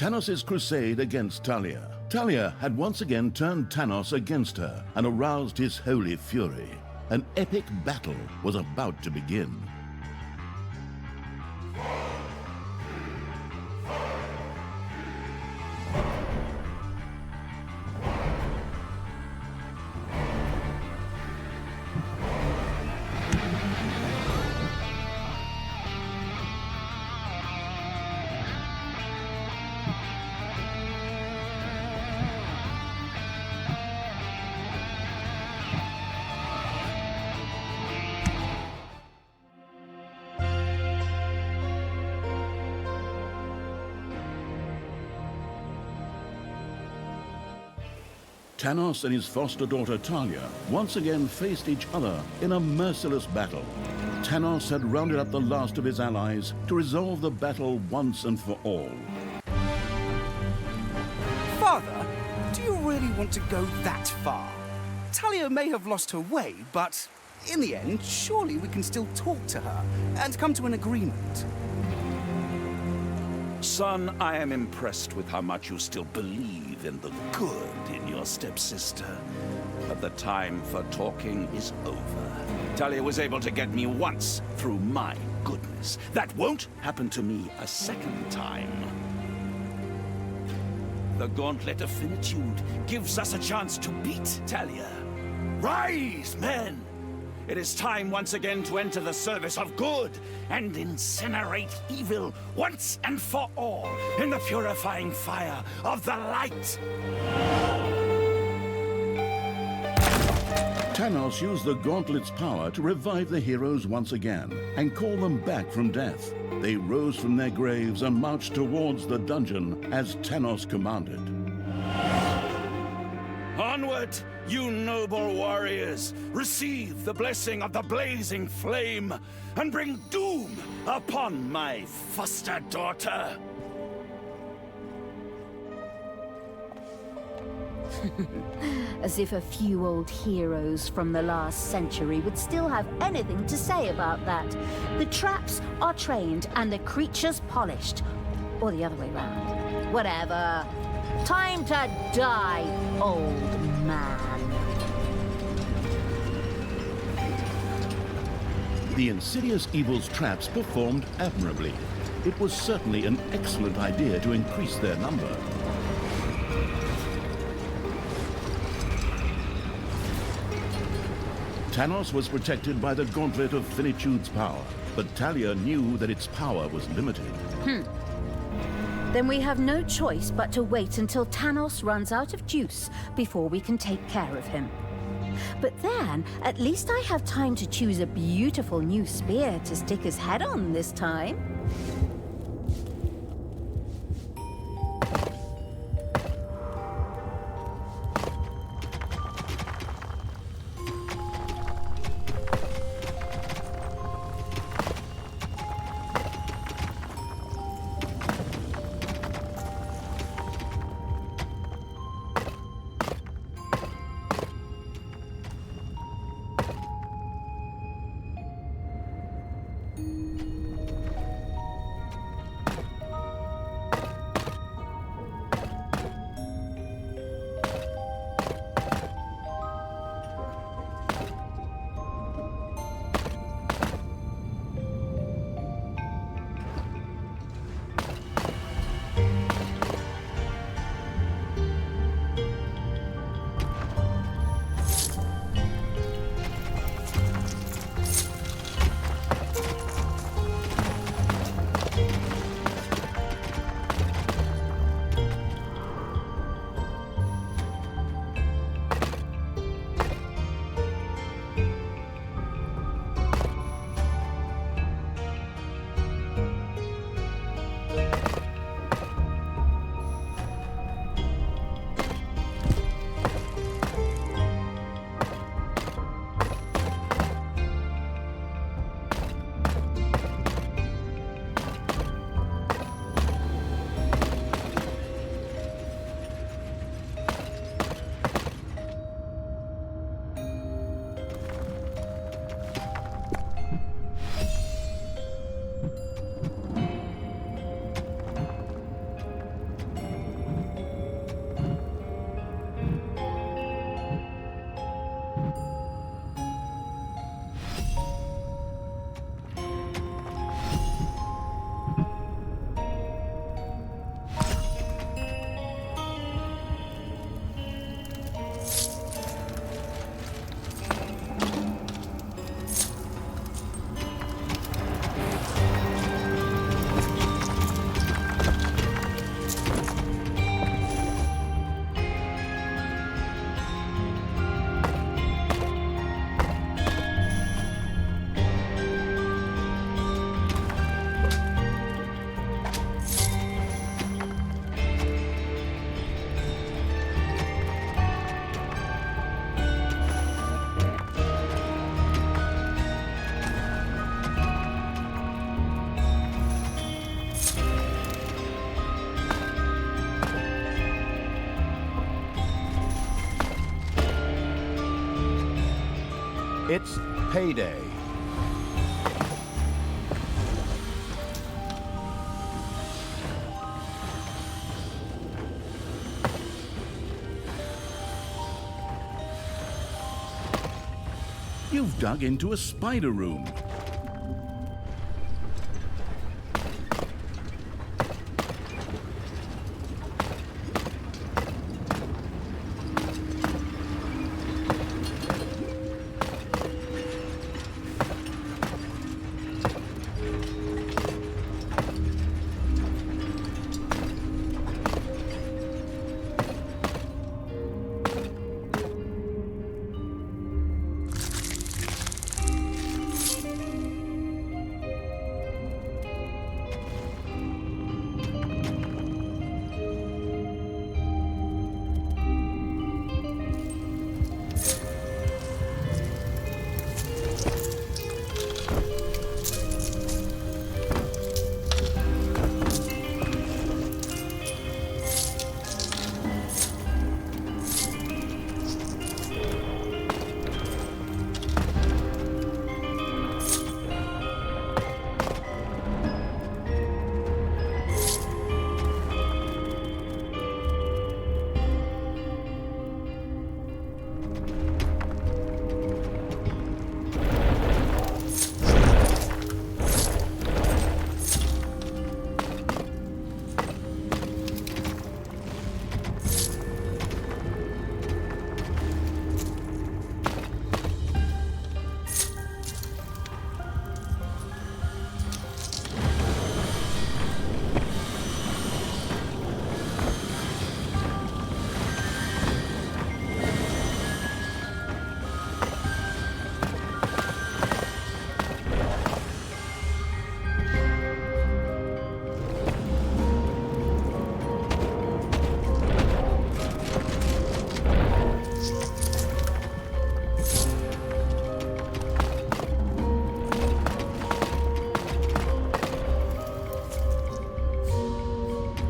Tanos' crusade against Talia. Talia had once again turned Tanos against her and aroused his holy fury. An epic battle was about to begin. Tanos and his foster daughter Talia once again faced each other in a merciless battle. Tanos had rounded up the last of his allies to resolve the battle once and for all. Father, do you really want to go that far? Talia may have lost her way, but in the end, surely we can still talk to her and come to an agreement. Son, I am impressed with how much you still believe in the good in your stepsister. But the time for talking is over. Talia was able to get me once through my goodness. That won't happen to me a second time. The Gauntlet of Finitude gives us a chance to beat Talia. Rise, men! It is time once again to enter the service of good and incinerate evil once and for all in the purifying fire of the light. Tanos used the Gauntlet's power to revive the heroes once again and call them back from death. They rose from their graves and marched towards the dungeon as Tanos commanded. Onward, you noble warriors! Receive the blessing of the blazing flame and bring doom upon my foster daughter! As if a few old heroes from the last century would still have anything to say about that. The traps are trained and the creatures polished. Or the other way round. Whatever. Time to die, old man. The insidious evil's traps performed admirably. It was certainly an excellent idea to increase their number. Tanos was protected by the Gauntlet of Finitude's power, but Talia knew that its power was limited. Then we have no choice but to wait until Tanos runs out of juice before we can take care of him. But then, at least I have time to choose a beautiful new spear to stick his head on this time. It's payday. You've dug into a spider room.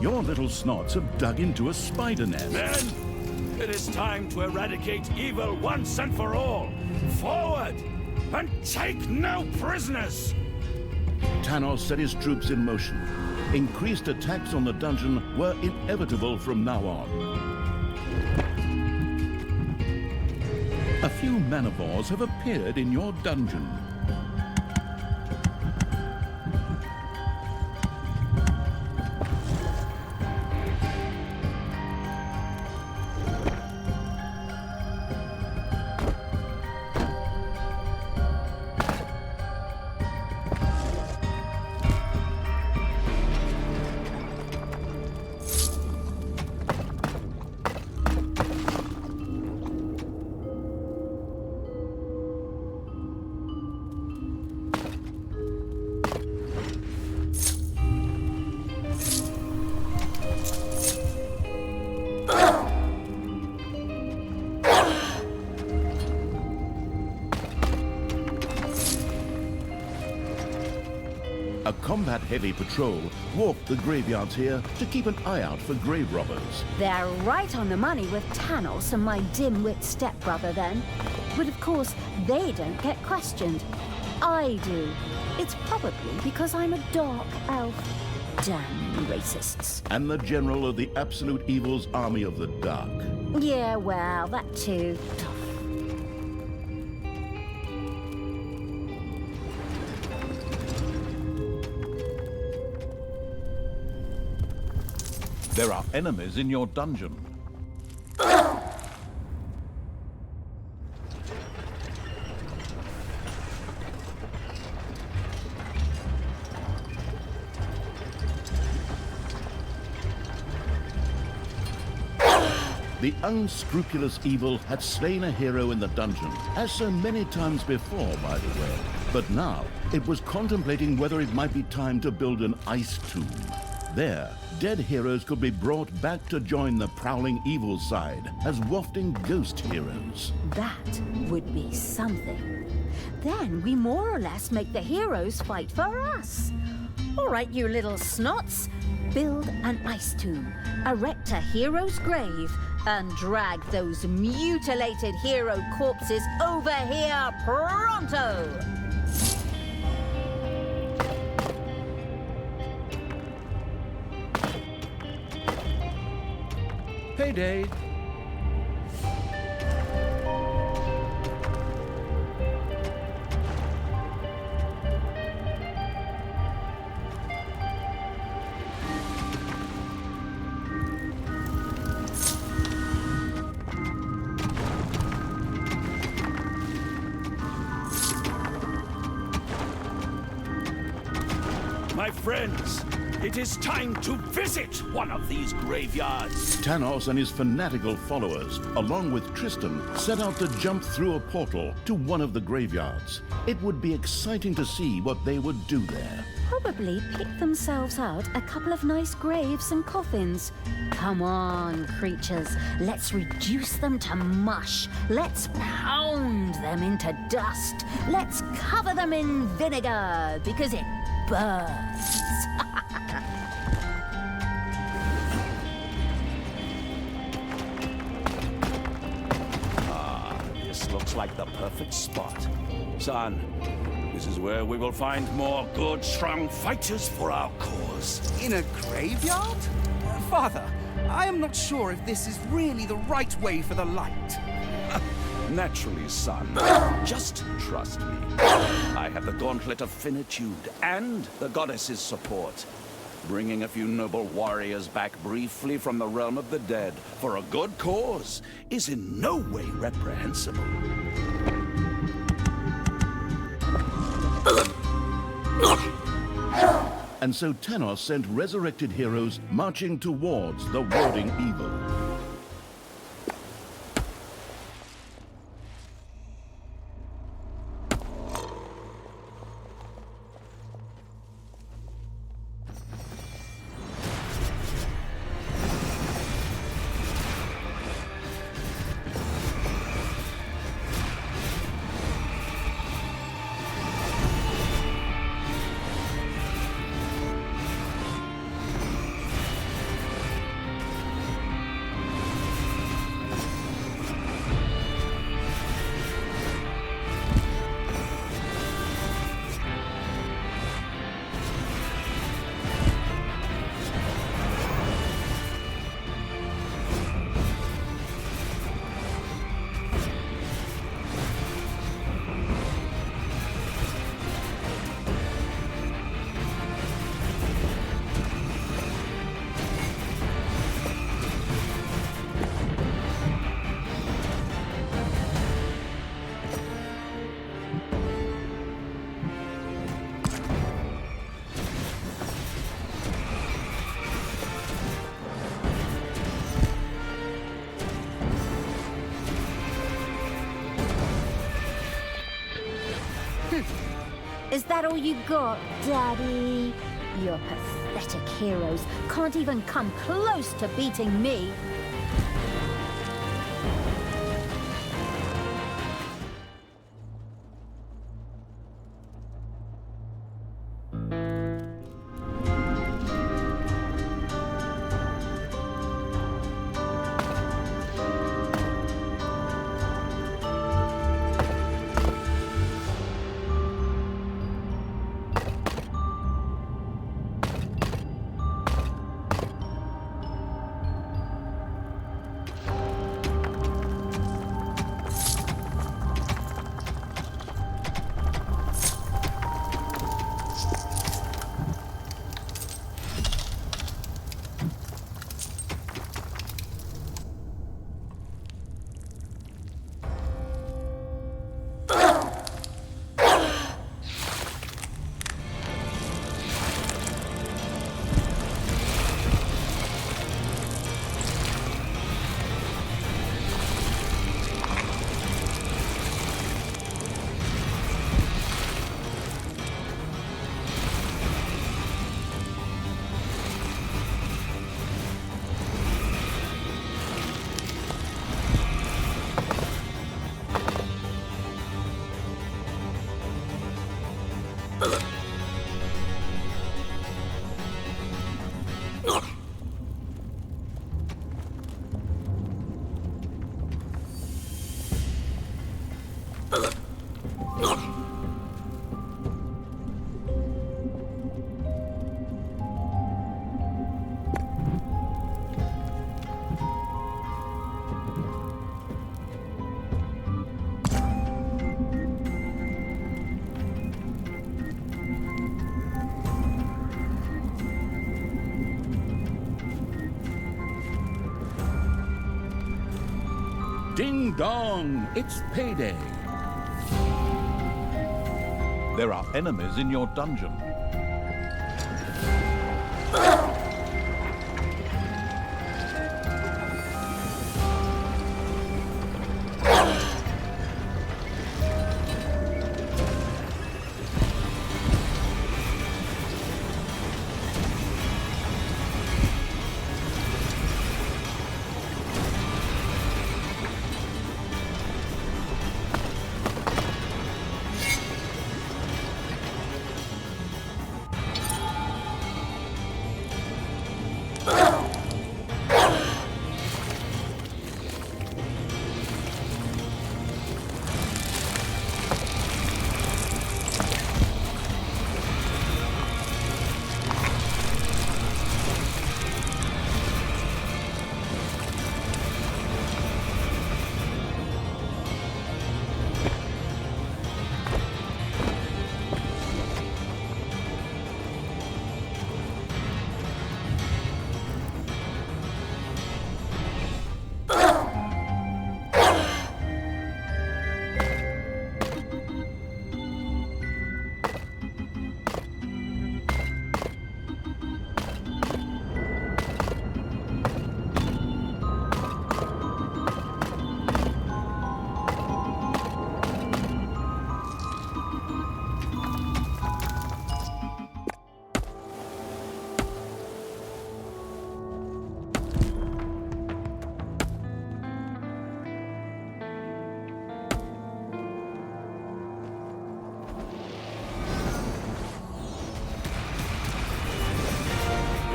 Your little snots have dug into a spider nest. Men, it is time to eradicate evil once and for all. Forward, and take no prisoners! Tanos set his troops in motion. Increased attacks on the dungeon were inevitable from now on. A few manivores have appeared in your dungeon. A combat-heavy patrol walked the graveyards here to keep an eye out for grave robbers. They're right on the money with Tanos and my dim-wit stepbrother then. But of course, they don't get questioned. I do. It's probably because I'm a dark elf. Damn racists. And the general of the Absolute Evil's Army of the Dark. Yeah, well, that too. There are enemies in your dungeon. The unscrupulous evil had slain a hero in the dungeon, as so many times before, by the way. But now, it was contemplating whether it might be time to build an ice tomb. There, dead heroes could be brought back to join the prowling evil side as wafting ghost heroes. That would be something. Then we more or less make the heroes fight for us. All right, you little snots. Build an ice tomb, erect a hero's grave, And drag those mutilated hero corpses over here pronto! Payday. My friends, it is time to visit one of these graveyards. Tanos and his fanatical followers, along with Tristan, set out to jump through a portal to one of the graveyards. It would be exciting to see what they would do there. Probably pick themselves out a couple of nice graves and coffins. Come on, creatures. Let's reduce them to mush. Let's pound them into dust. Let's cover them in vinegar because it burns. This looks like the perfect spot. Son, this is where we will find more good, strong fighters for our cause. In a graveyard? Father, I am not sure if this is really the right way for the light. Naturally, son. Just trust me. I have the gauntlet of finitude and the goddess's support. Bringing a few noble warriors back briefly from the realm of the dead for a good cause is in no way reprehensible. And so Tanos sent resurrected heroes marching towards the warding evil. Is that all you got, Daddy? Your pathetic heroes can't even come close to beating me. Ding dong, it's payday. There are enemies in your dungeon.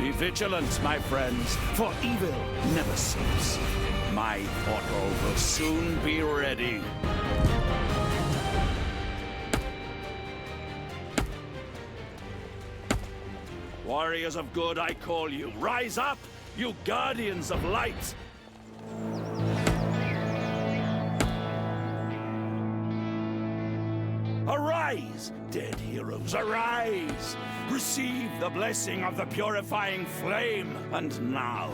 Be vigilant, my friends, for evil never sleeps. My portal will soon be ready. Warriors of good, I call you. Rise up, you guardians of light! Arise, dead heroes, arise! Receive the blessing of the purifying flame, and now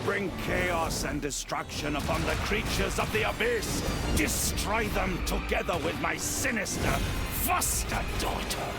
bring chaos and destruction upon the creatures of the abyss. Destroy them together with my sinister foster daughter.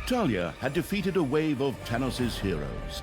Talia had defeated a wave of Tanos' heroes.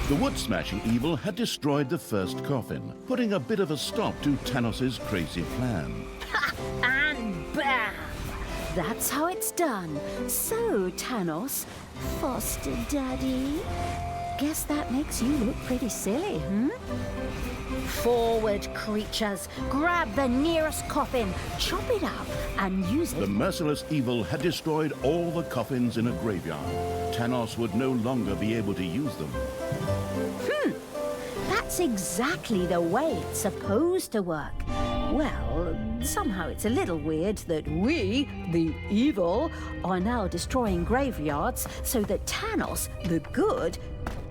The wood-smashing evil had destroyed the first coffin, putting a bit of a stop to Tanos' crazy plan. And bam! That's how it's done. So, Tanos, foster daddy, guess that makes you look pretty silly, Forward, creatures. Grab the nearest coffin, chop it up, and use it. The merciless evil had destroyed all the coffins in a graveyard. Tanos would no longer be able to use them. That's exactly the way it's supposed to work. Well, somehow it's a little weird that we, the evil, are now destroying graveyards so that Tanos, the good,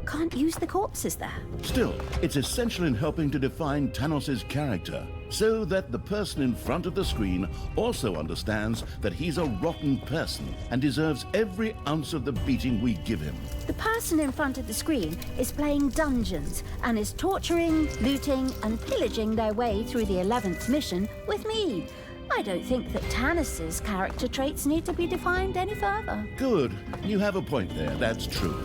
can't use the corpses there. Still, it's essential in helping to define Tanos' character. so that the person in front of the screen also understands that he's a rotten person and deserves every ounce of the beating we give him. The person in front of the screen is playing dungeons and is torturing, looting, and pillaging their way through the 11th mission with me. I don't think that Tanis's character traits need to be defined any further. Good. You have a point there, that's true.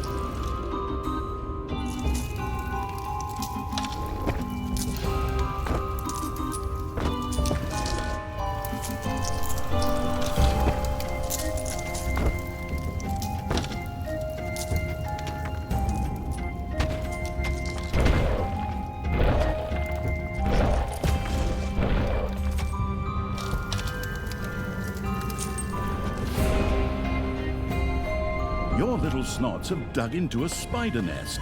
Your little snots have dug into a spider nest.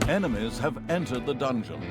Enemies have entered the dungeon.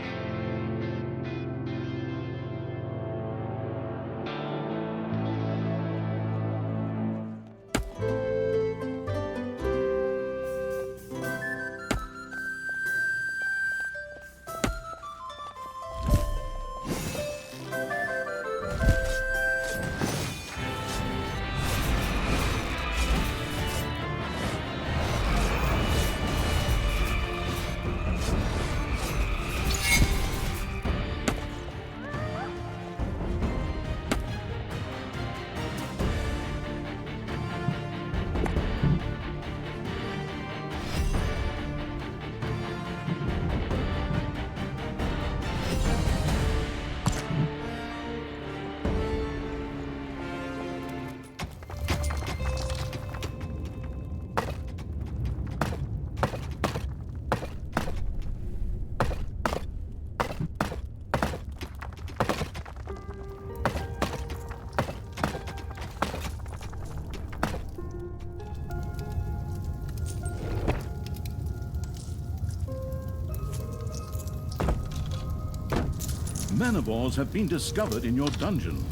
Manivores have been discovered in your dungeon.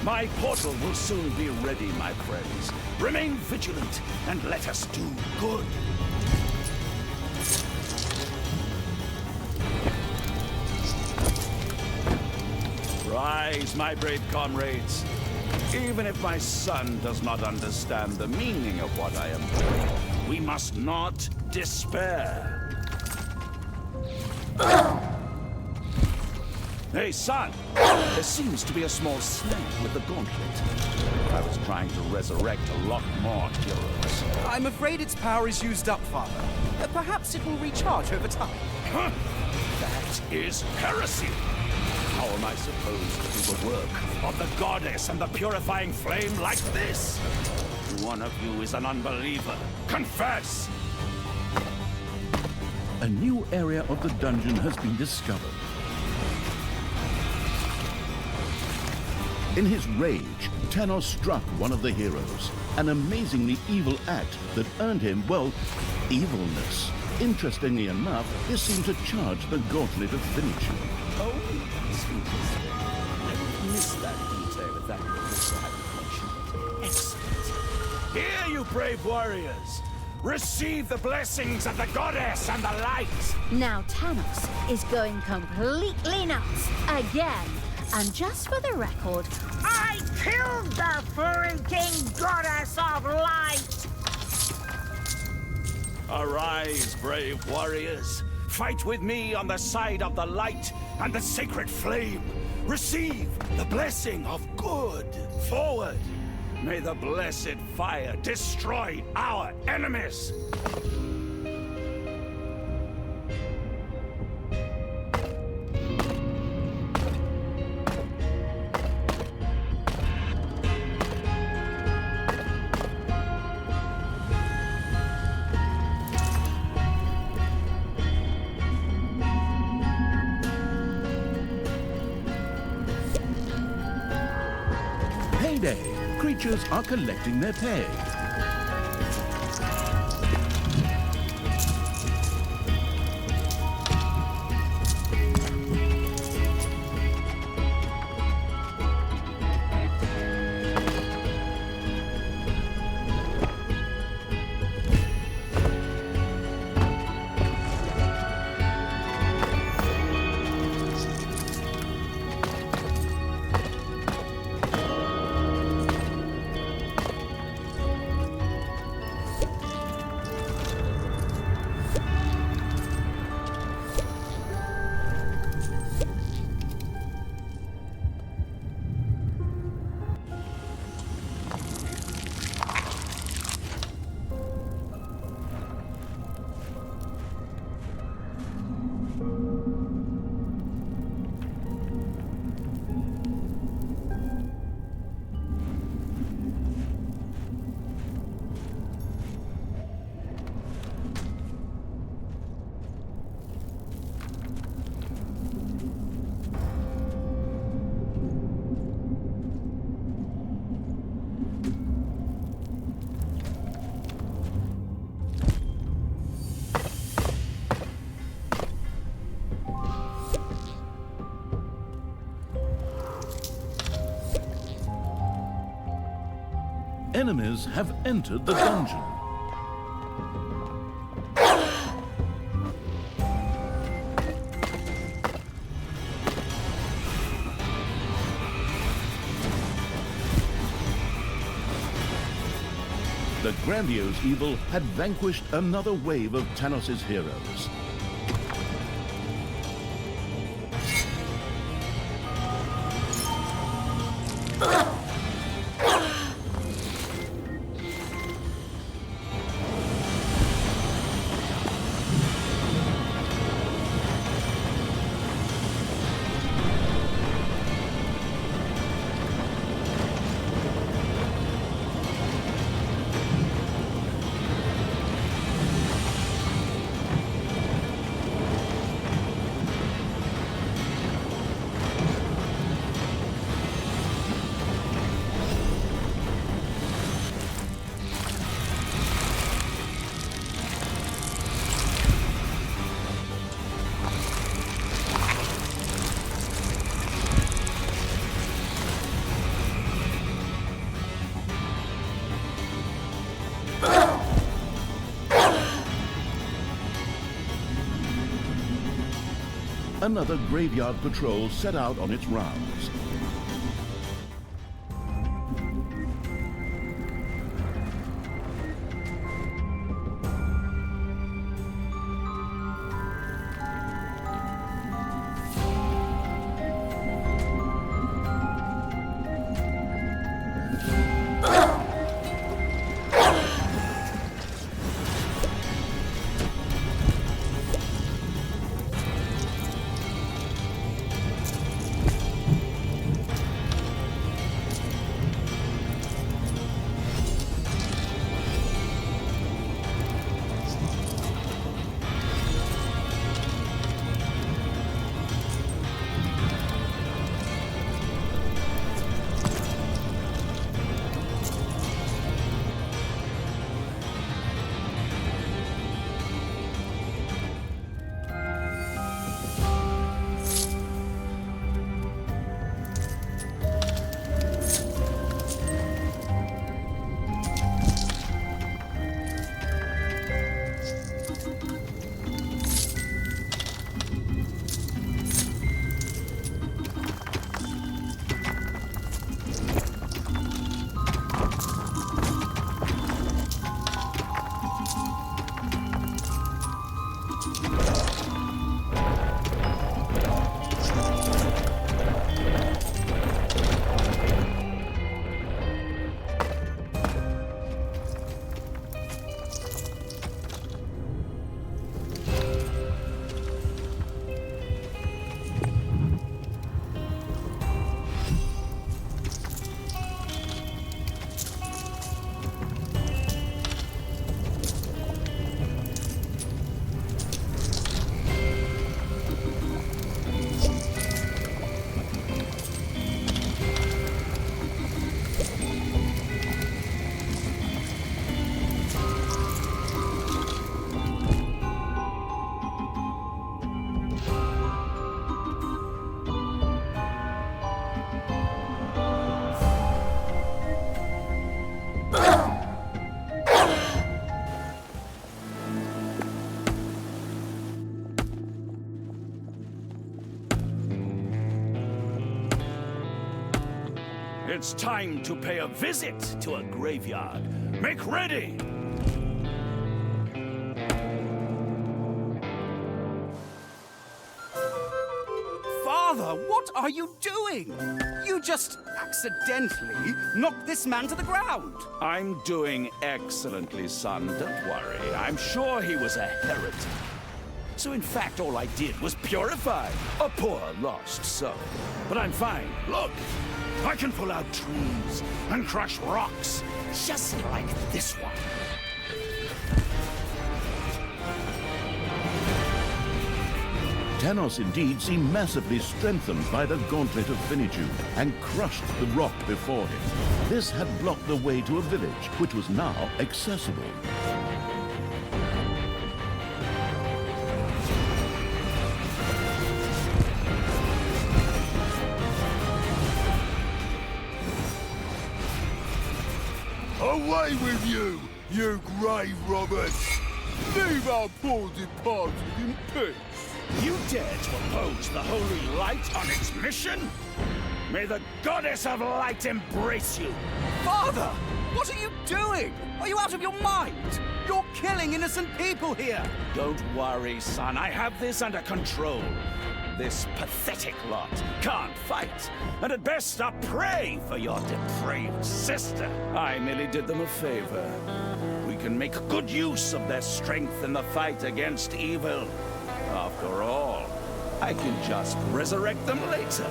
My portal will soon be ready, my friends. Remain vigilant and let us do good. Rise, my brave comrades. Even if my son does not understand the meaning of what I am doing, we must not despair. Hey, son! There seems to be a small snag with the gauntlet. I was trying to resurrect a lot more heroes. I'm afraid its power is used up, Father. Perhaps it will recharge over time. Huh? That is heresy! How am I supposed to do the work of the goddess and the purifying flame like this? One of you is an unbeliever. Confess! A new area of the dungeon has been discovered. In his rage, Tanos struck one of the heroes, an amazingly evil act that earned him, well, evilness. Interestingly enough, this seemed to charge the gauntlet of finitude. Oh, that's interesting. I missed that detail of that described. Excellent. Here, you brave warriors! Receive the blessings of the goddess and the light! Now Tanos is going completely nuts again. And just for the record, I killed the freaking goddess of light! Arise, brave warriors. Fight with me on the side of the light and the sacred flame. Receive the blessing of good. Forward. May the blessed fire destroy our enemies! Payday! Creatures are collecting their pay. Enemies have entered the dungeon. The grandiose evil had vanquished another wave of Tanos' heroes. Another graveyard patrol set out on its rounds. It's time to pay a visit to a graveyard. Make ready! Father, what are you doing? You just accidentally knocked this man to the ground. I'm doing excellently, son. Don't worry. I'm sure he was a heretic. So in fact, all I did was purify a poor lost soul. But I'm fine. Look, I can pull out trees and crush rocks, just like this one. Tanos indeed seemed massively strengthened by the gauntlet of finitude and crushed the rock before him. This had blocked the way to a village, which was now accessible. Away with you, you grave robbers! Leave our poor departed in peace! You dare to oppose the holy light on its mission? May the goddess of light embrace you! Father, what are you doing? Are you out of your mind? You're killing innocent people here. Don't worry, son. I have this under control. This pathetic lot can't fight, and at best are prey for your depraved sister. I merely did them a favor. We can make good use of their strength in the fight against evil. After all, I can just resurrect them later.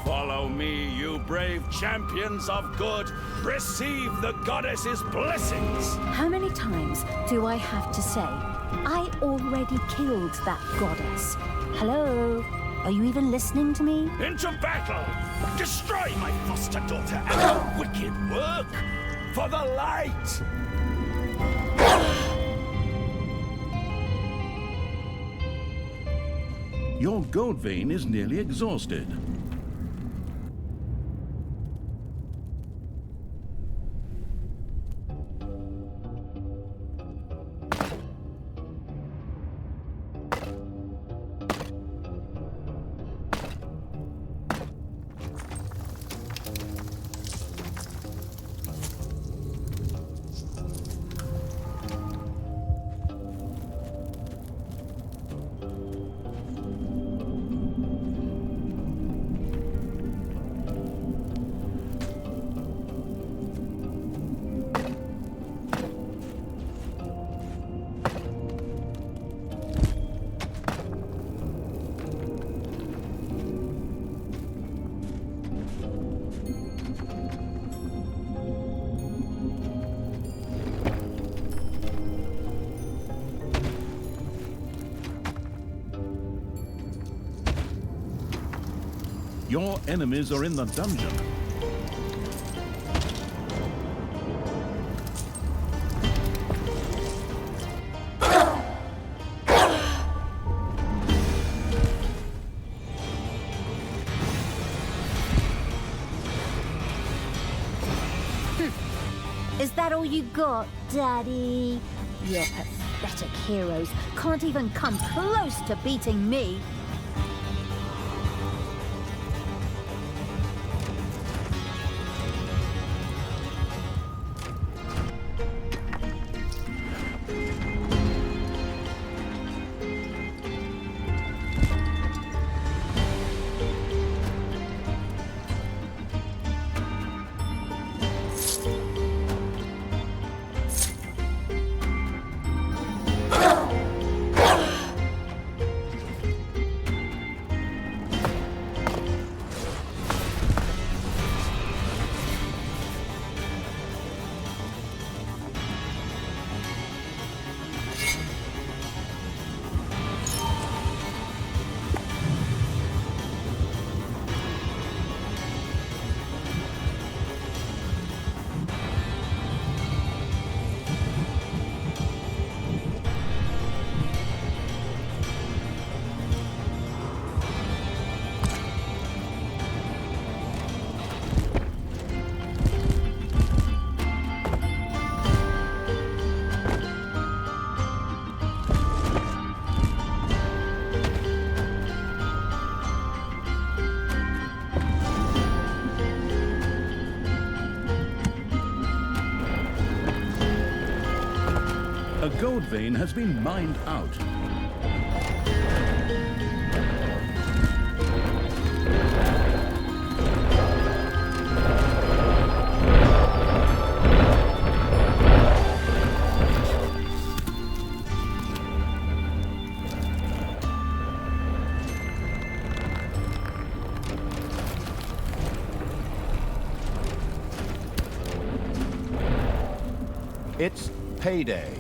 Follow me, you brave champions of good. Receive the goddess's blessings. How many times do I have to say, I already killed that goddess? Hello? Are you even listening to me? Into battle! Destroy my foster daughter and her wicked work! For the light! Your gold vein is nearly exhausted. Your enemies are in the dungeon. Is that all you got, Daddy? Your pathetic heroes can't even come close to beating me. gold vein has been mined out. It's payday.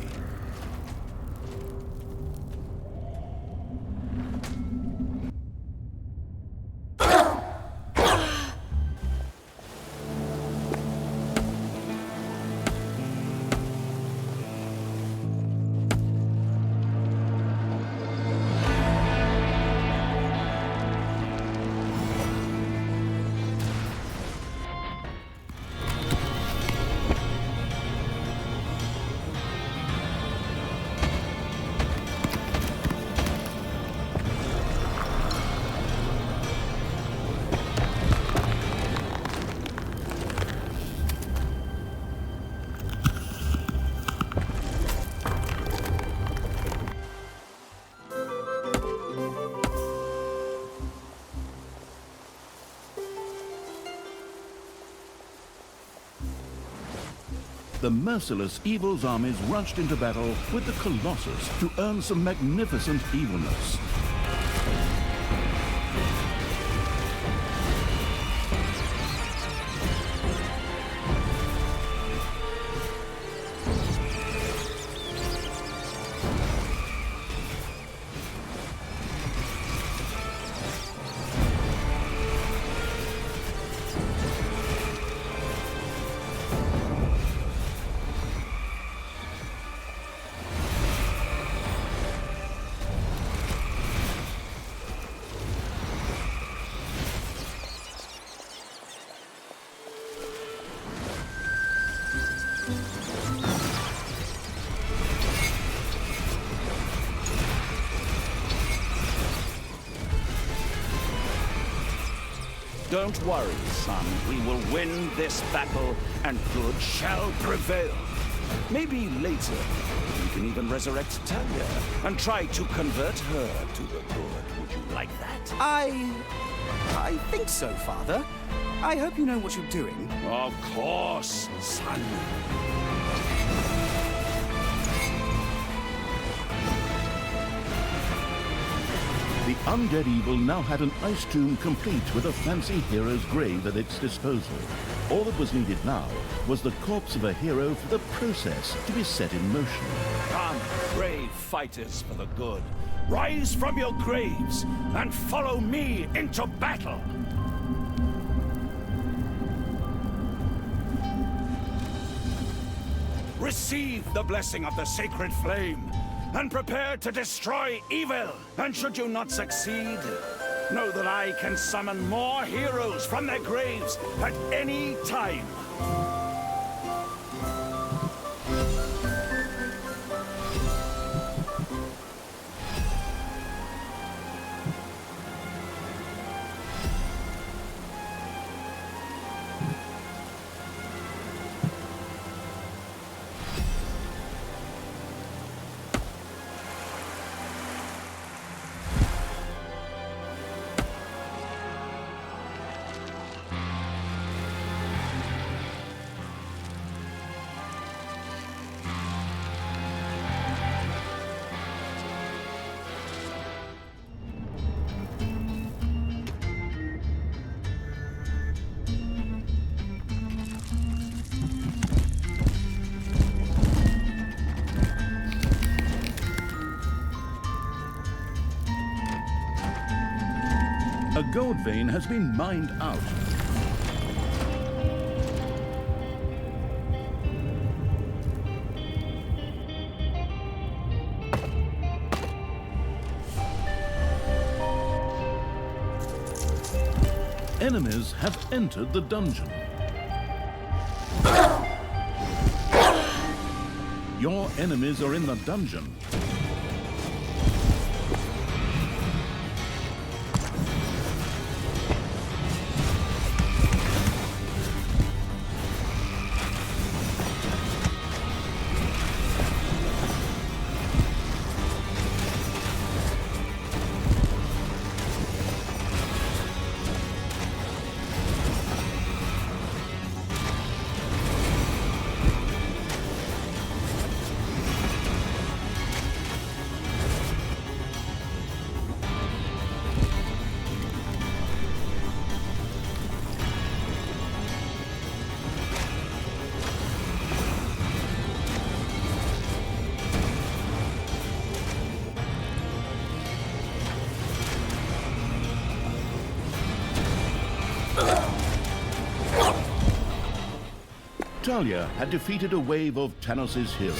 The merciless evil's armies rushed into battle with the Colossus to earn some magnificent evilness. Don't worry, son. We will win this battle, and good shall prevail. Maybe later, we can even resurrect Talia and try to convert her to the good. Would you like that? I think so, Father. I hope you know what you're doing. Of course, son. The undead evil now had an ice tomb complete with a fancy hero's grave at its disposal. All that was needed now was the corpse of a hero for the process to be set in motion. Come, brave fighters for the good. Rise from your graves and follow me into battle. Receive the blessing of the sacred flame and prepare to destroy evil. And should you not succeed, know that I can summon more heroes from their graves at any time. A gold vein has been mined out. Enemies have entered the dungeon. Your enemies are in the dungeon. Talia had defeated a wave of Tanos' heroes.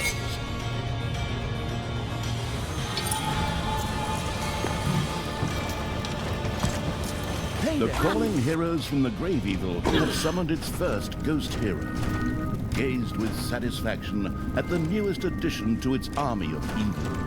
The crawling heroes from the Grave Evil had summoned its first ghost hero. Gazed with satisfaction at the newest addition to its army of evil.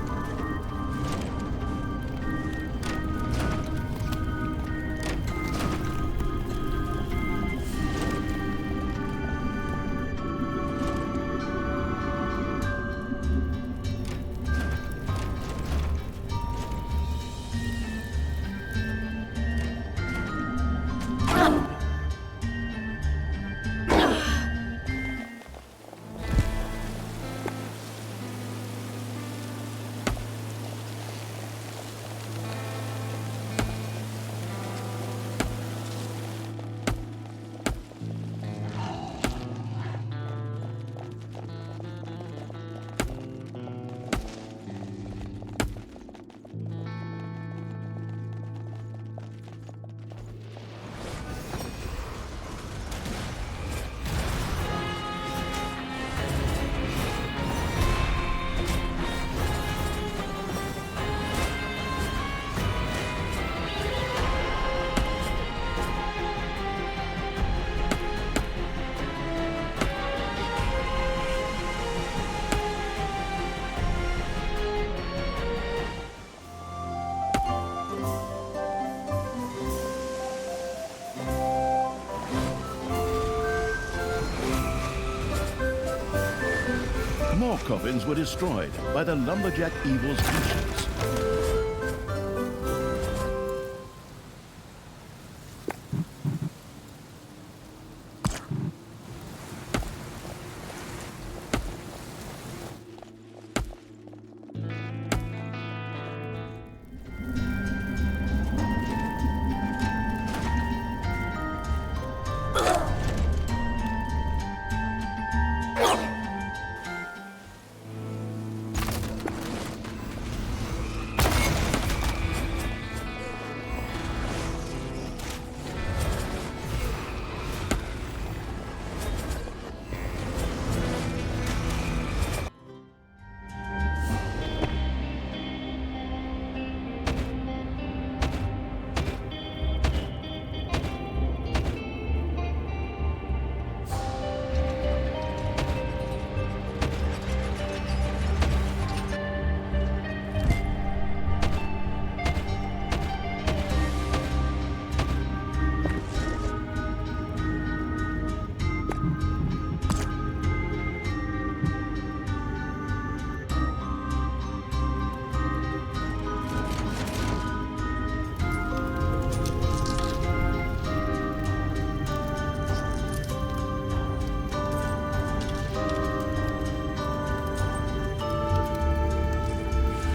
More coffins were destroyed by the lumberjack evil's creatures.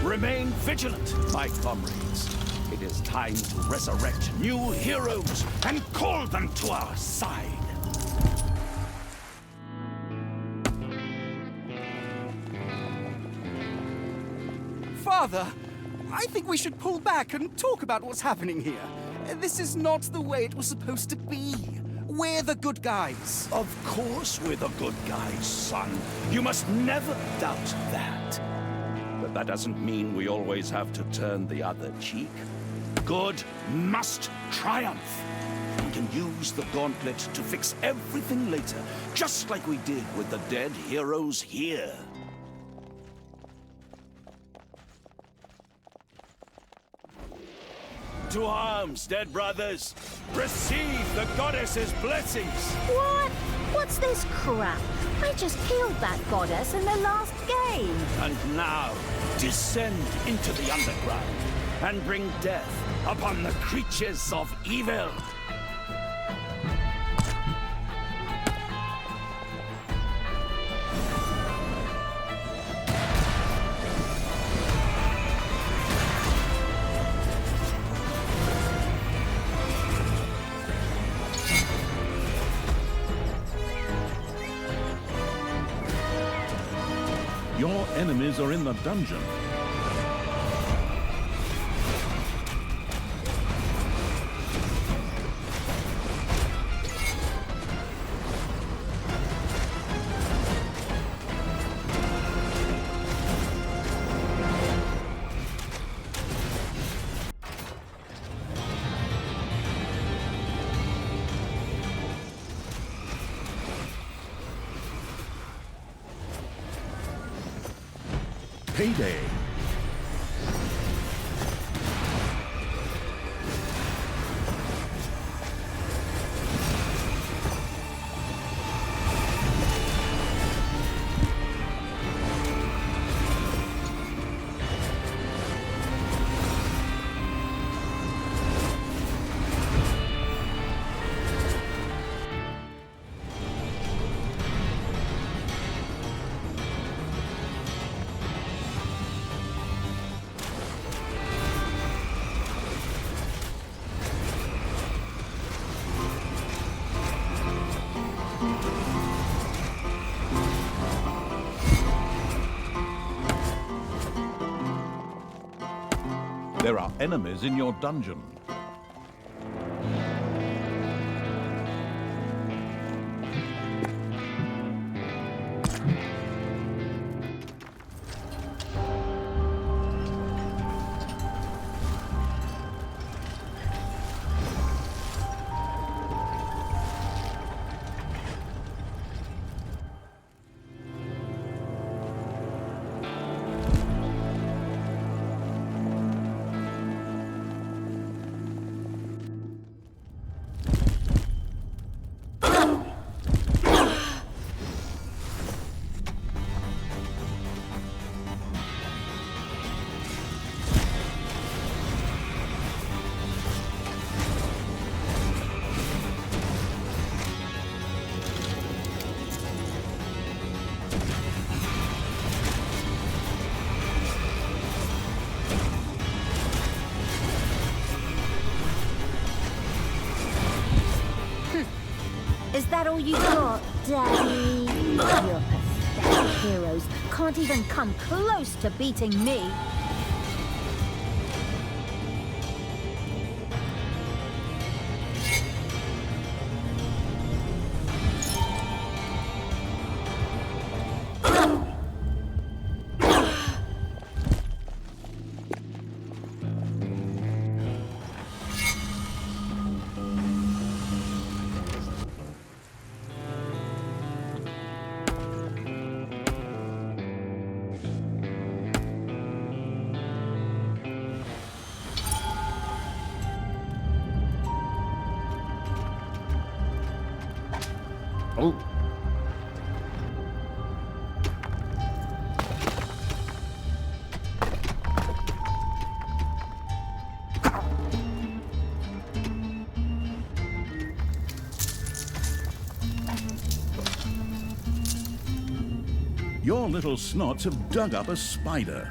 Remain vigilant, my comrades. It is time to resurrect new heroes and call them to our side. Father, I think we should pull back and talk about what's happening here. This is not the way it was supposed to be. We're the good guys. Of course we're the good guys, son. You must never doubt that. But that doesn't mean we always have to turn the other cheek. Good must triumph. We can use the gauntlet to fix everything later, just like we did with the dead heroes here. To arms, dead brothers! Receive the goddess's blessings! What? What's this crap? I just killed that goddess in the last game. And now, descend into the underground and bring death upon the creatures of evil. Your enemies are in the dungeon. payday. There are enemies in your dungeon. Is that all you got, Daddy? Your pathetic heroes can't even come close to beating me. Oh. Your little snots have dug up a spider.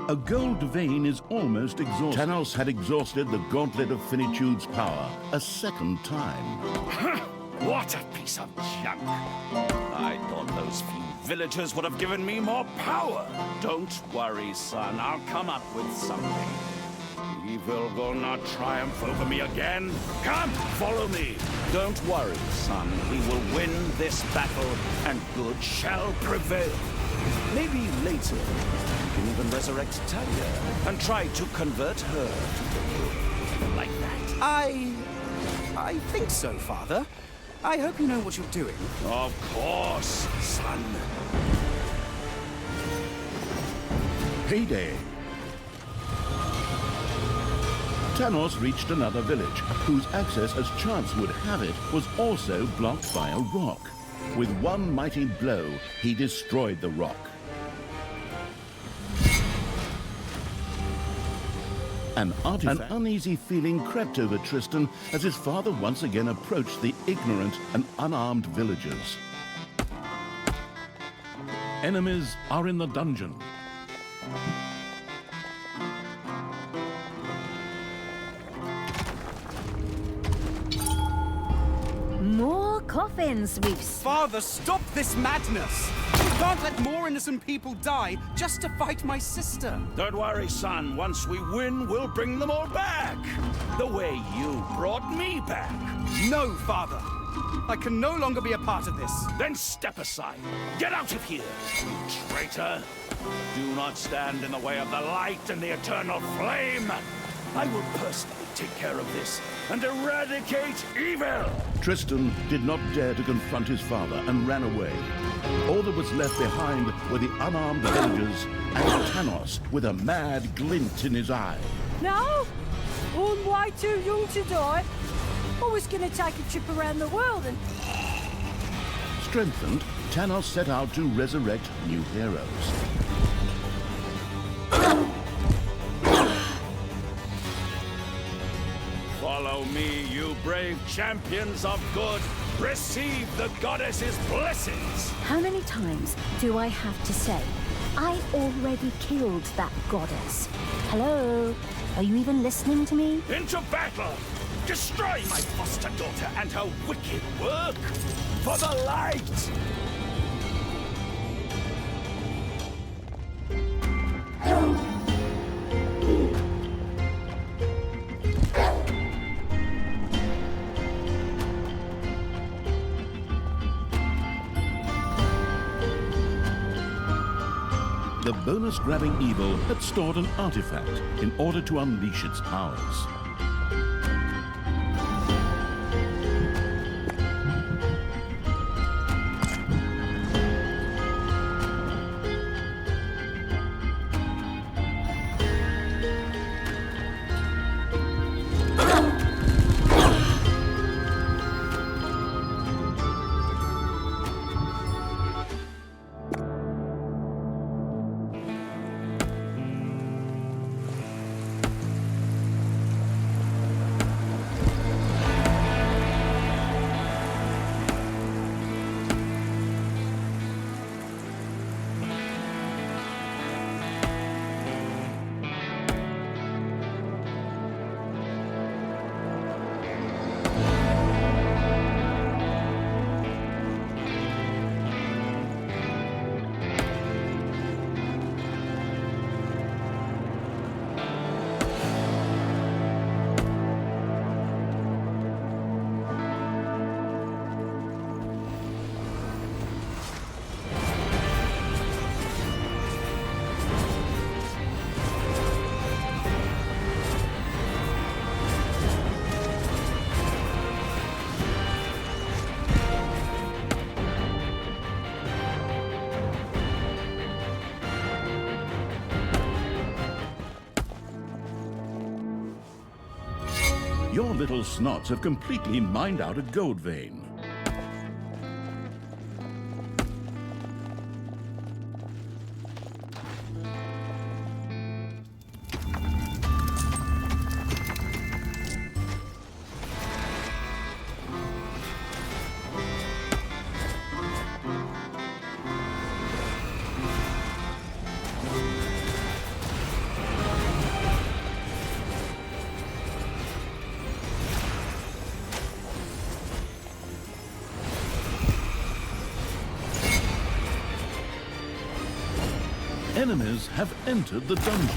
A gold vein is almost exhausted. Tanos had exhausted the gauntlet of Finitude's power a second time. What a piece of junk! I thought those few villagers would have given me more power. Don't worry, son. I'll come up with something. Evil will not triumph over me again. Come, follow me. Don't worry, son. We will win this battle, and good shall prevail. Maybe later, we can even resurrect Talia and try to convert her to the good. Like that. I think so, Father. I hope you know what you're doing. Of course, son. Payday. Tanos reached another village, whose access, as chance would have it, was also blocked by a rock. With one mighty blow, he destroyed the rock. An uneasy feeling crept over Tristan as his father once again approached the ignorant and unarmed villagers. Enemies are in the dungeon. More coffins, Father, stop this madness! We can't let more innocent people die just to fight my sister. Don't worry, son. Once we win, we'll bring them all back. The way you brought me back. No, Father. I can no longer be a part of this. Then step aside. Get out of here, you traitor. Do not stand in the way of the light and the eternal flame. I will personally take care of this and eradicate evil. Tristan did not dare to confront his father and ran away. All that was left behind were the unarmed villagers and Tanos with a mad glint in his eye. No? I'm way too young to die. I was gonna take a trip around the world and... Strengthened, Tanos set out to resurrect new heroes. Follow me, you brave champions of good. Receive the goddess's blessings. How many times do I have to say, I already killed that goddess? Hello? Are you even listening to me? Into battle! Destroy my foster daughter and her wicked work! For the light! The bonus-grabbing evil had stored an artifact in order to unleash its powers. Your little snots have completely mined out a gold vein. Enemies have entered the dungeon.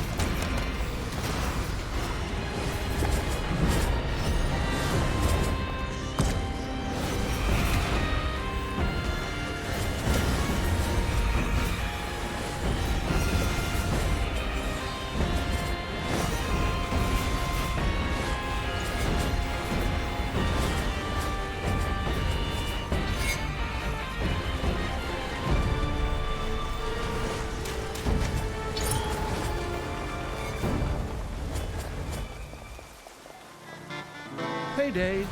Payday.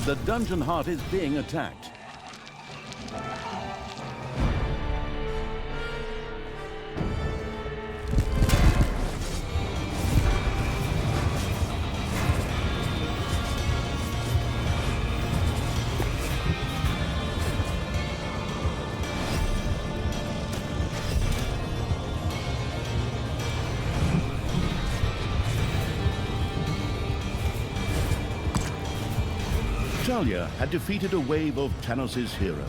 The dungeon heart is being attacked. Talia had defeated a wave of Tanos' heroes.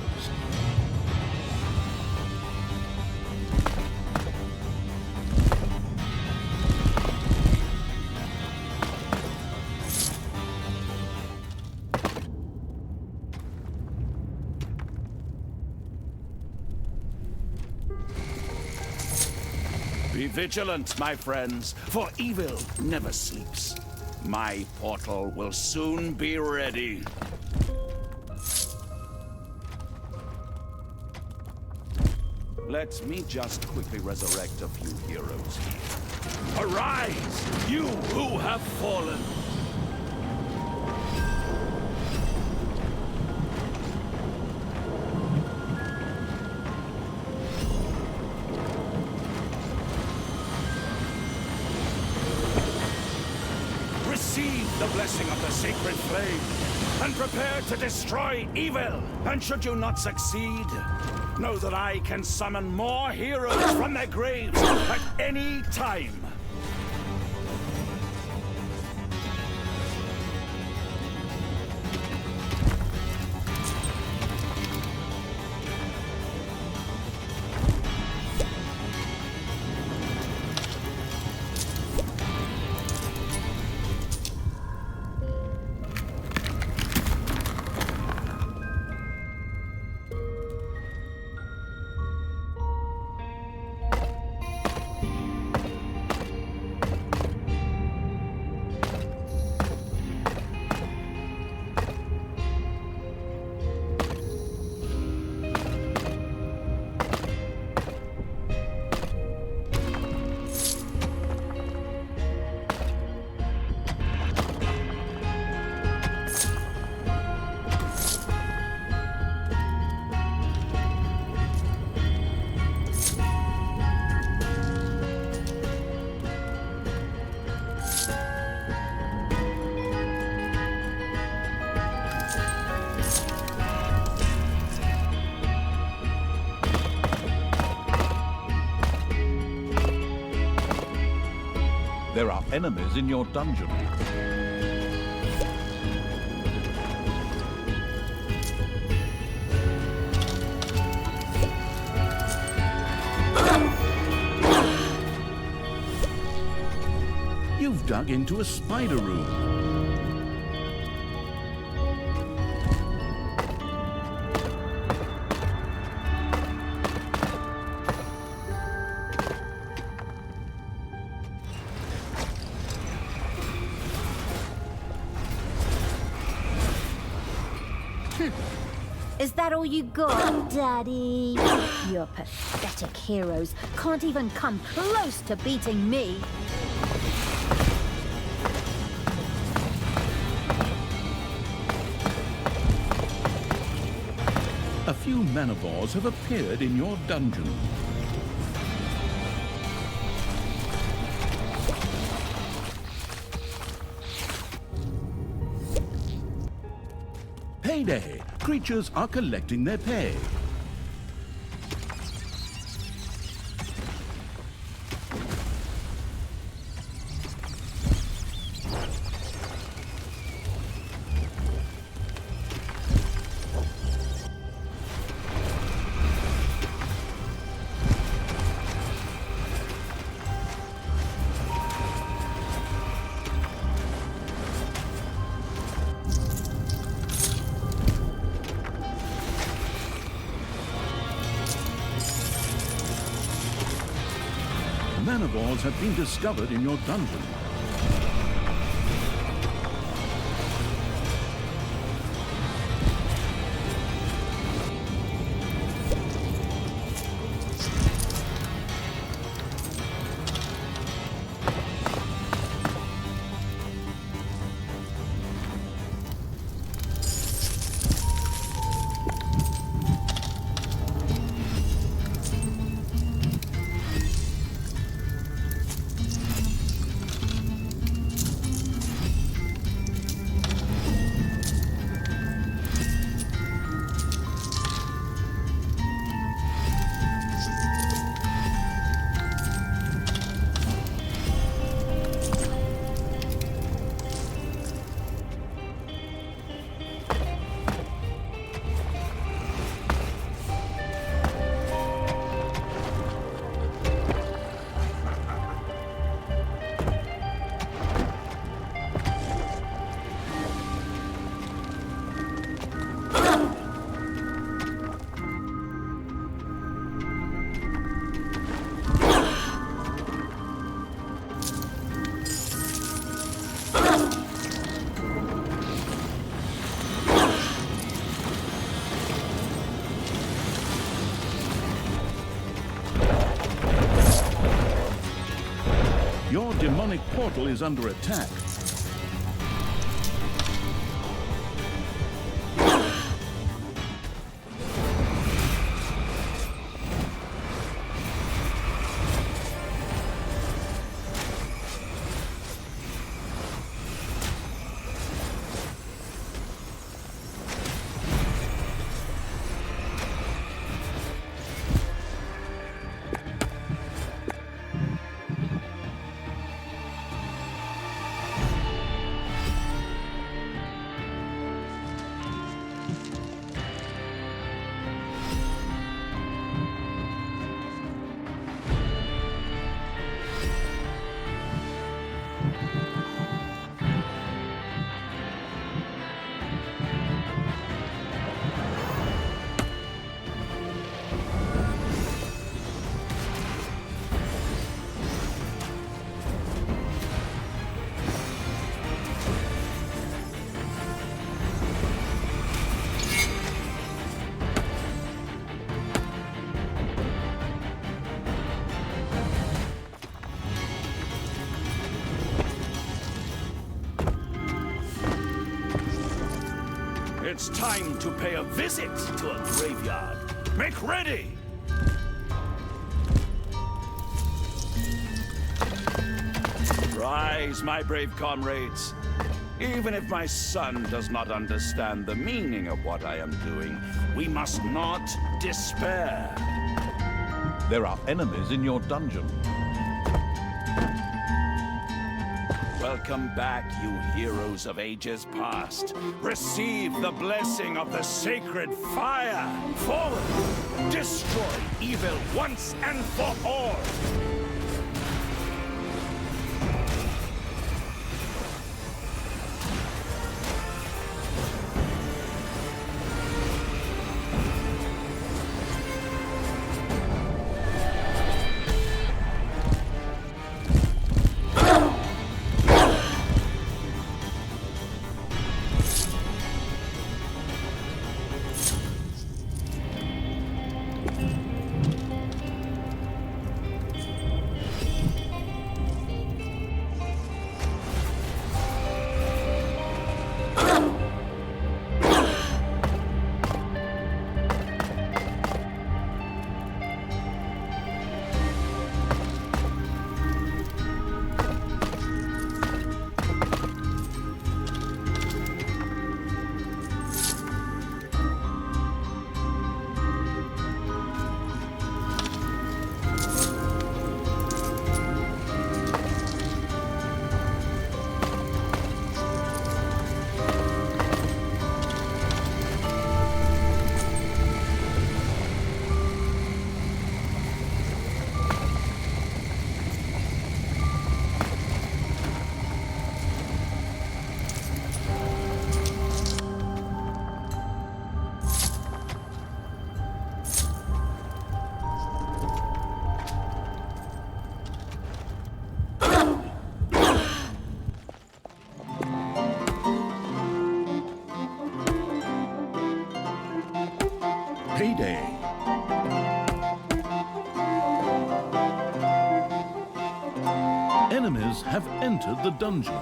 Be vigilant, my friends, for evil never sleeps. My portal will soon be ready. Let me just quickly resurrect a few heroes here. Arise, you who have fallen! Receive the blessing of the sacred flame, and prepare to destroy evil. And should you not succeed, know that I can summon more heroes from their graves at any time. There are enemies in your dungeon. You've dug into a spider room. Is that all you got, Daddy? Your pathetic heroes can't even come close to beating me. A few manivores have appeared in your dungeon. Payday! Creatures are collecting their pay. Manivores have been discovered in your dungeon. Your demonic portal is under attack. It's time to pay a visit to a graveyard. Make ready! Rise, my brave comrades. Even if my son does not understand the meaning of what I am doing, we must not despair. There are enemies in your dungeon. Welcome back, you heroes of ages past. Receive the blessing of the sacred fire. Forward! Destroy evil once and for all! enemies have entered the dungeon.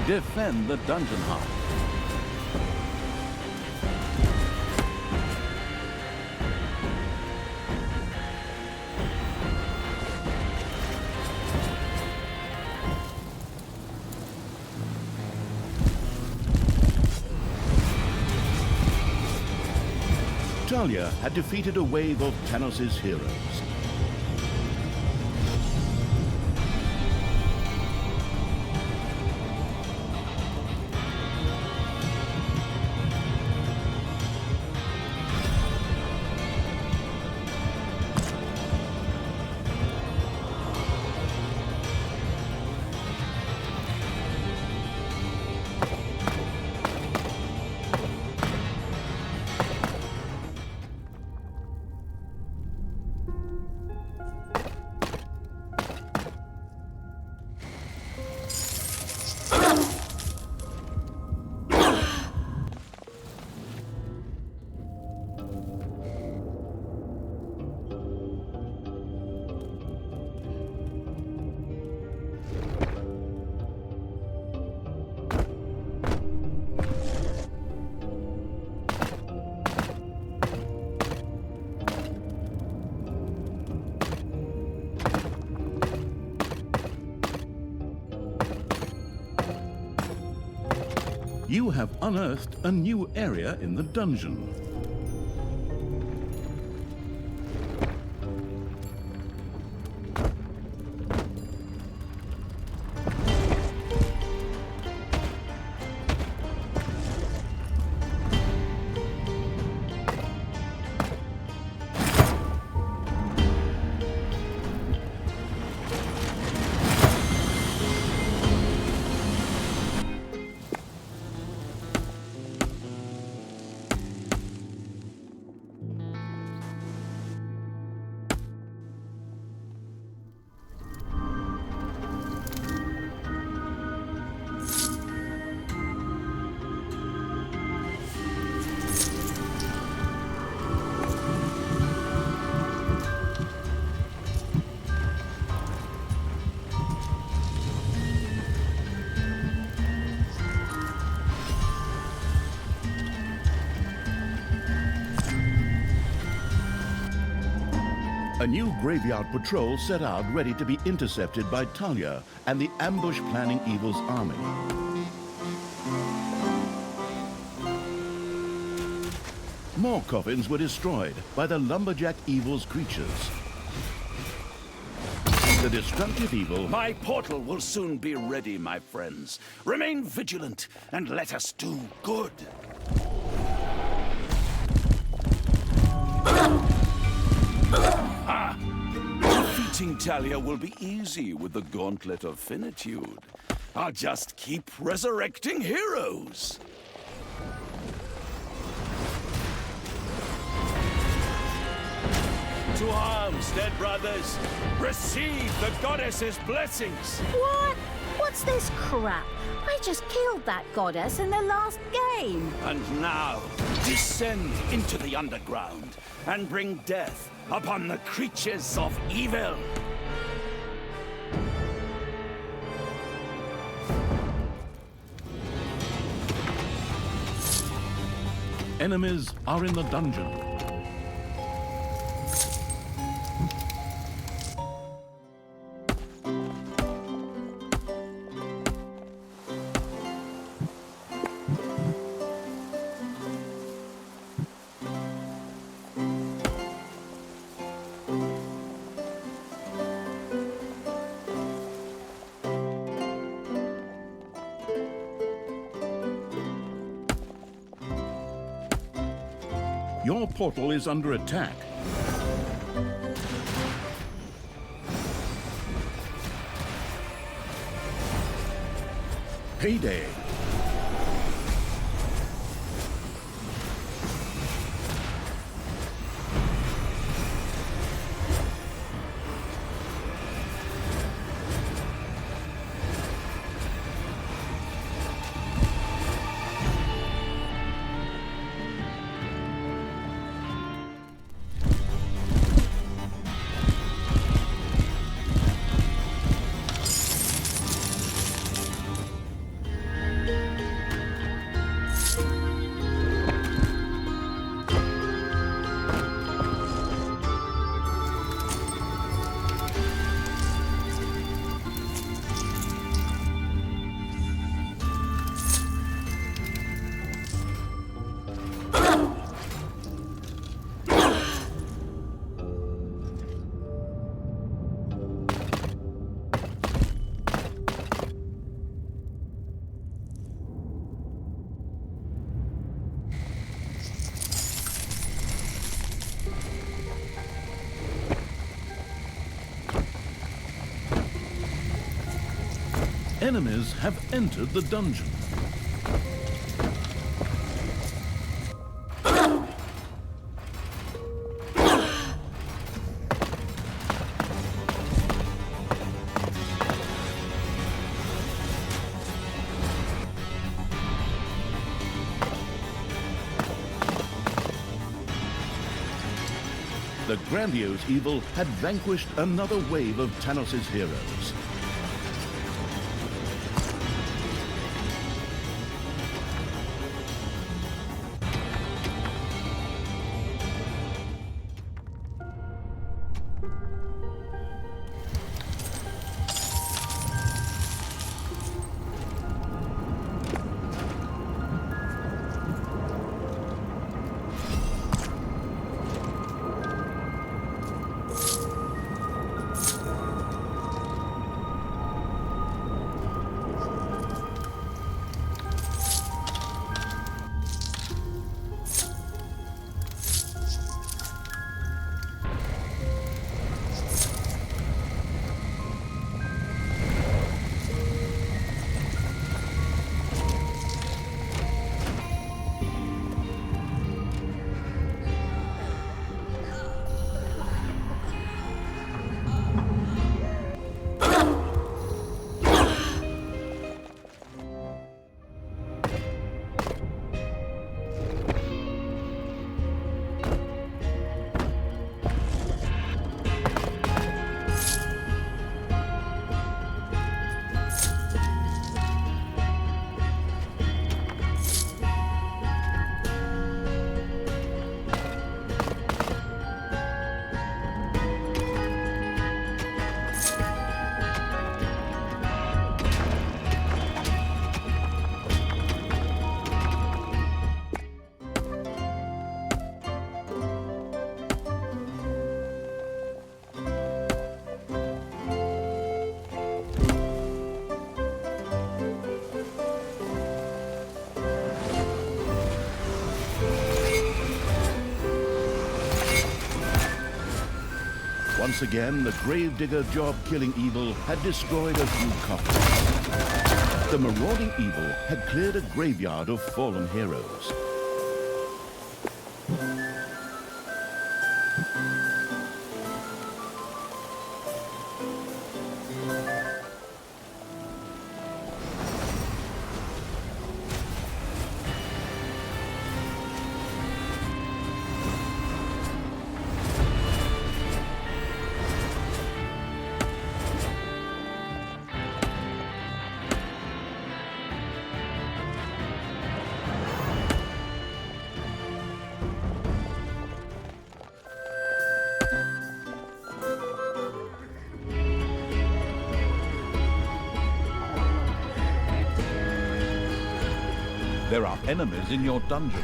Defend the dungeon heart. Talia had defeated a wave of Tanos' heroes. You have unearthed a new area in the dungeon. A new graveyard patrol set out ready to be intercepted by Talia and the ambush-planning Evil's army. More coffins were destroyed by the lumberjack Evil's creatures. The destructive Evil... My portal will soon be ready, my friends. Remain vigilant and let us do good. Defeating Talia will be easy with the Gauntlet of Finitude. I'll just keep resurrecting heroes. To arms, dead brothers. Receive the goddess's blessings. What? What's this crap? I just killed that goddess in the last game. And now, descend into the underground and bring death upon the creatures of evil. Enemies are in the dungeon. Your portal is under attack. Payday. Enemies have entered the dungeon. The grandiose evil had vanquished another wave of Tanos' heroes. Once again, the gravedigger job-killing evil had destroyed a few coffins. The marauding evil had cleared a graveyard of fallen heroes. There are enemies in your dungeon.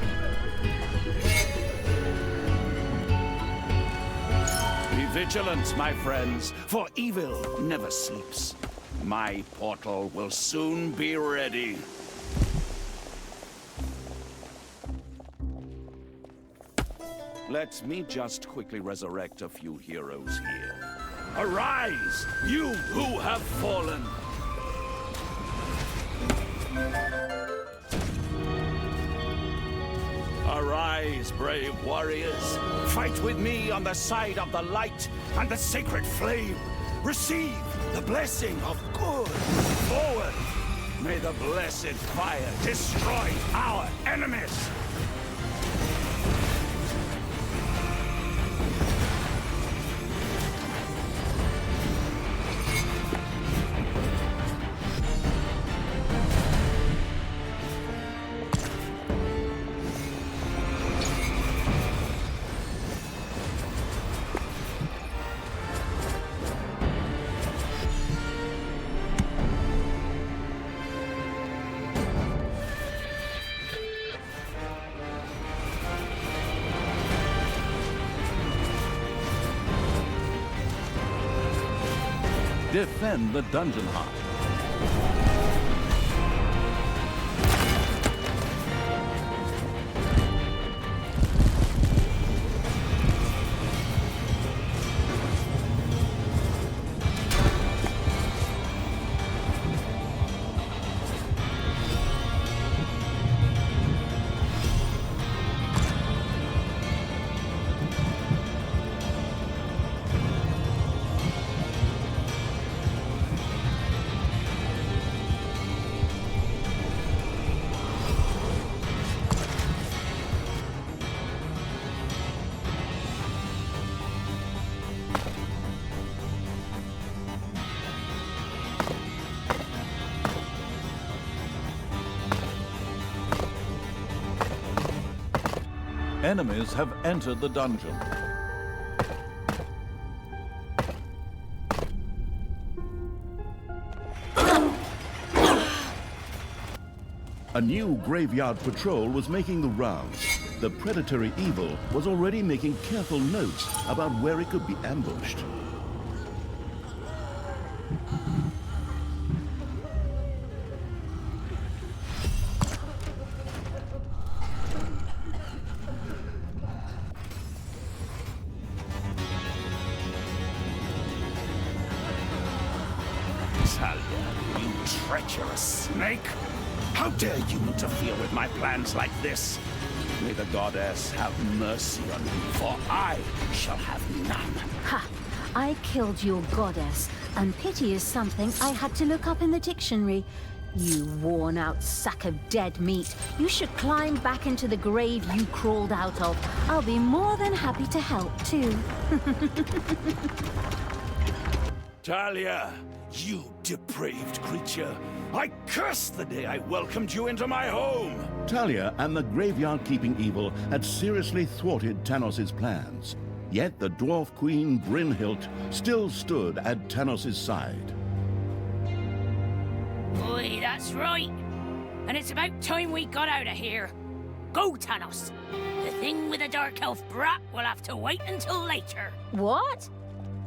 Be vigilant, my friends, for evil never sleeps. My portal will soon be ready. Let me just quickly resurrect a few heroes here. Arise, you who have fallen! Arise, brave warriors. Fight with me on the side of the light and the sacred flame. Receive the blessing of good. Forward! May the blessed fire destroy our enemies! Defend the dungeon heart. Enemies have entered the dungeon. A new graveyard patrol was making the rounds. The predatory evil was already making careful notes about where it could be ambushed. Talia, you treacherous snake! How dare you interfere with my plans like this? May the goddess have mercy on me, for I shall have none. Ha! I killed your goddess, and pity is something I had to look up in the dictionary. You worn-out sack of dead meat. You should climb back into the grave you crawled out of. I'll be more than happy to help, too. Talia, you depraved creature! I curse the day I welcomed you into my home! Talia and the graveyard-keeping evil had seriously thwarted Tanos's plans. Yet the dwarf queen Brynhild still stood at Tanos's side. Boy, that's right. And it's about time we got out of here. Go, Tanos. The thing with the Dark Elf brat will have to wait until later. What?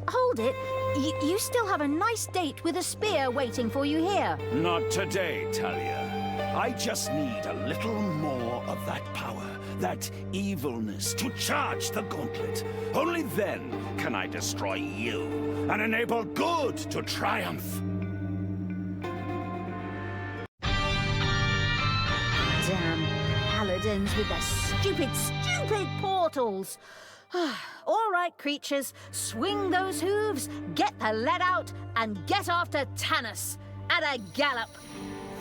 Hold it. You still have a nice date with a spear waiting for you here. Not today, Talia. I just need a little more of that power, that evilness to charge the gauntlet. Only then can I destroy you and enable good to triumph. Damn paladins with their stupid portals. All right, creatures, swing those hooves, get the lead out, and get after Tanos. At a gallop.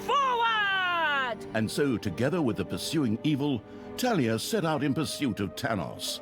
Forward! And so, together with the pursuing evil, Talia set out in pursuit of Tanos.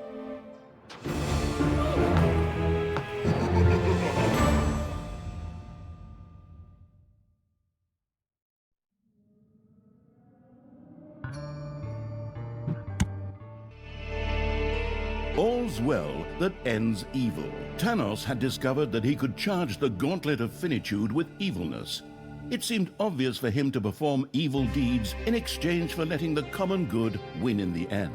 All's well that ends evil. Tanos had discovered that he could charge the gauntlet of finitude with evilness. It seemed obvious for him to perform evil deeds in exchange for letting the common good win in the end.